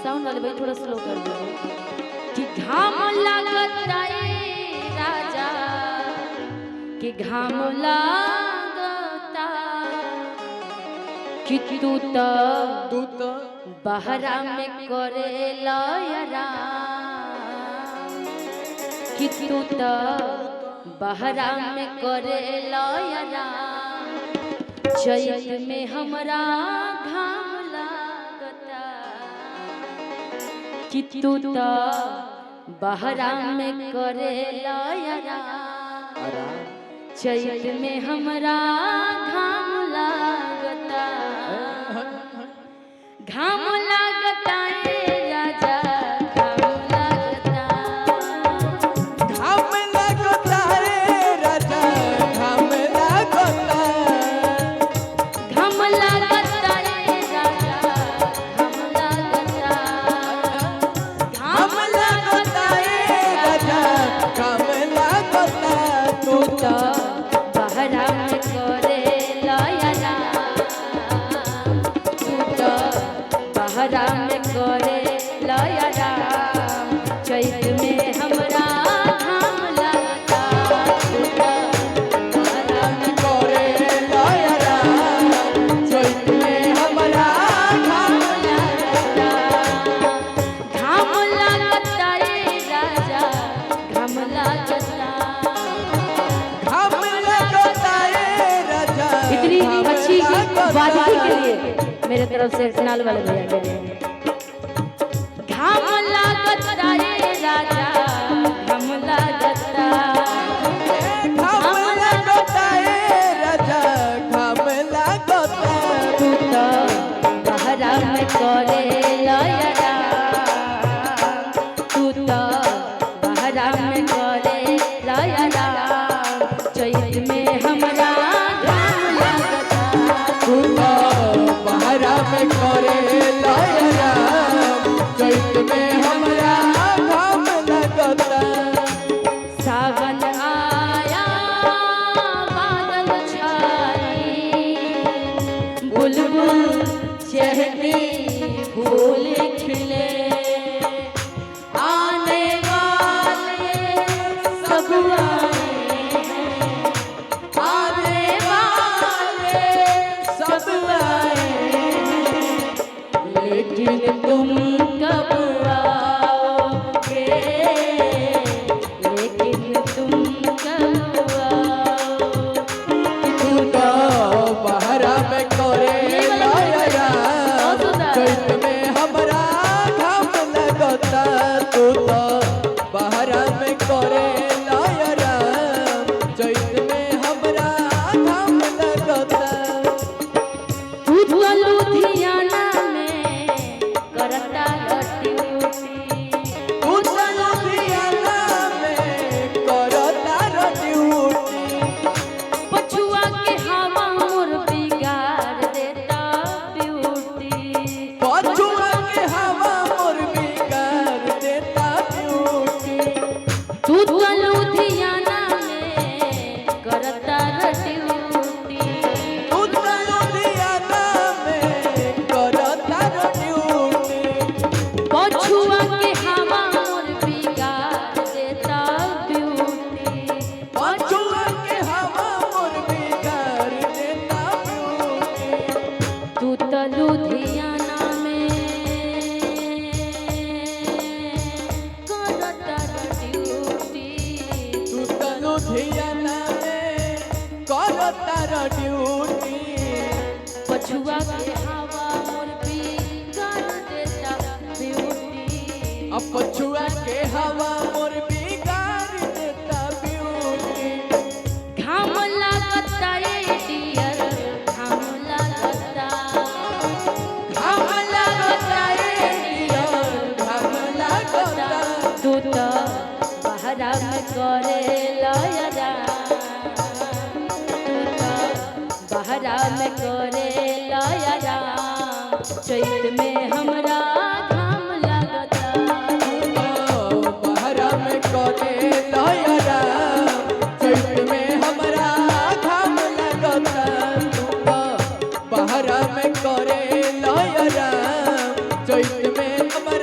Sound वाले भाई थोड़ा स्लो कर दो। कि घाम लागता ए राजा, कि घाम लागता, कि तू तो बहरा में करे लयरा, कि तू तो बहरा में करे लयरा, चैत में हमरा घाम लागता, कि तू तो बहरा में करे लयरा, चैत में हमरा घाम लागता, घाम लागता ए राजा, घाम लागता, घाम लागता रे राजा, घाम लागता, घाम लागता ए राजा, घाम लागता, घाम लागता रे राजा, घाम लागता, तू तो बहरा में करे लयरा, तू तो बहरा में करे लयरा, चैत में हमरा घाम लागता, तू तो बहरा में करे लयरा, चैत में हमरा घाम लागता, घाम लागता ए राजा, घाम लागता। घाम लागता रे राजा, इतनी घाम अच्छी लागता, वादगी के लिए मेरे तरफ से नाल वाले भैया के लिए घाम लागता रे राजा, घाम लागता, घाम लागता रे राजा, घाम लागता, तू तो बहरा में करे लयरा, तू तो बहरा में करे लयरा, चैत में हमरा घाम लागता, तू तो बहरा में करे लयरा, चैत में हमरा घाम लागता, सावन आया बादल छाई, बुलबुल चहकी फूल खिले, आने वाले सब आए हैं, आने वाले सब आए हैं, लेकिन तुम कब आओगे, लेकिन तुम कब आओगे, तू तो बहरा में करे लयरा, चैत में हमरा घाम लागता, तू तो बहरा में करे लयरा, चैत में हमरा घाम लागता, तू तो लुधियाना में करता ड्यूटी, तू तो लुधियाना में करता ड्यूटी, पछुआ के हवा मोर बिगाड़ देता ब्यूटी, पछुआ के हवा मोर बिगाड़ देता ड्यूटी, तू तो लुधियाना में करता ड्यूटी, तू तो लुधियाना में करता ड्यूटी, पछुआ के हवा मोर बिगाड़ देता ब्यूटी, पछुआ के हवा मोर बिगाड़ देता ब्यूटी, तू तो लुधियाना में करता ड्यूटी, तू तो लुधियाना में करता ड्यूटी, पछुआ के हवा मोर बिगाड़ देता ब्यूटी, अब पछुआ के हवा मोर बिगाड़ देता ब्यूटी, घाम लागता ए डियर, घाम लागता, घाम लागता रे डियर, घाम लागता, तू तो बहरा में करे लयरा, तू तो बहरा में करे लयरा, चैत में हमरा घाम लागता, बहरा में करे लयरा, चैत में हमरा घाम लागता, बहरा में करे लयरा, चैत में हमरा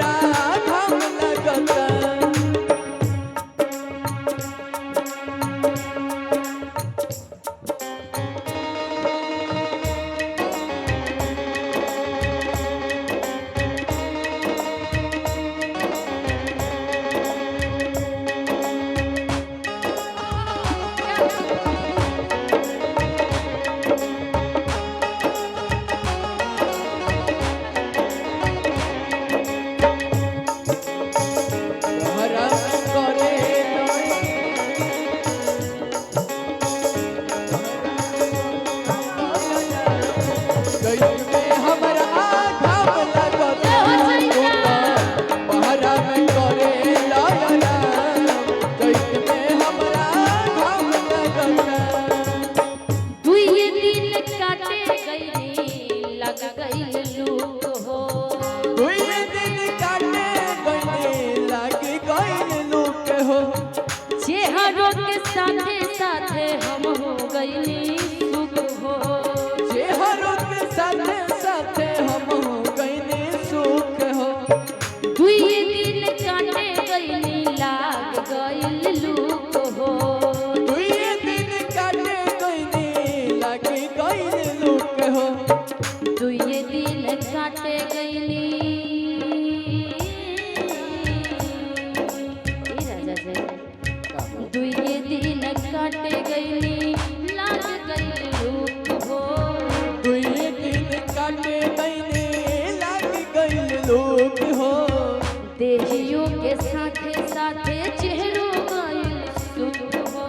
गईली ए राजा जी दुई दिन काटे गईली लाग गई रूप हो दुई दिन काटे मैंने लाग गई लोग हो देहियों के साथे साथे चेहरों गईल सुख हो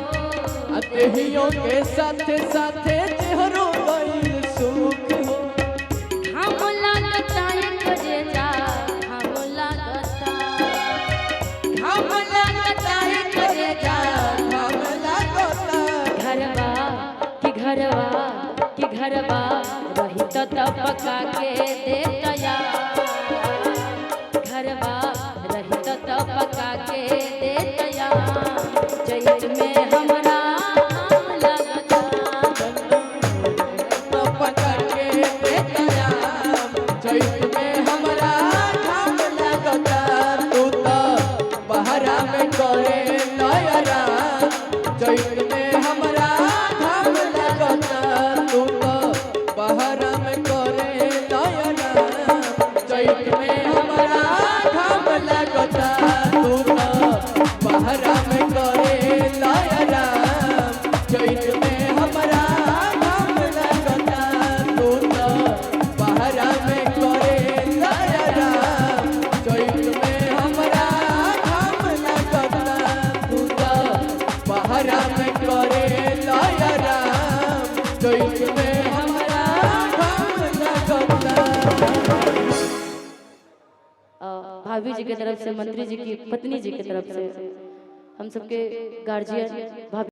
अतहियों के साथे साथे चेहरों गई सुख हो हम लगता है करे जा हम लगता है करे जा हम लागता घरवा कि घरवा रही तो तब पका के देतया घरवा रही तो तब पका के देतया चैत में हमरा आम लगता पकड़ के देखया चैत में हमरा घाम लगता तू तो बहरा में करे नयरा चैत में हमरा घाम लगता तू तो बहरा में करे नयरा चैत में हमरा घाम लगता तू तो बहरा में करे नयरा चैत में हमरा घाम लगता तू तो बहरा में करे नयरा चैत में हमरा घाम लगता तू तो बहरा में करे नयरा चैत में हमरा घाम लगता भाभी जी की तरफ से मंत्री जी की पत्नी जी की तरफ से हम सबके गार्जियन भाभी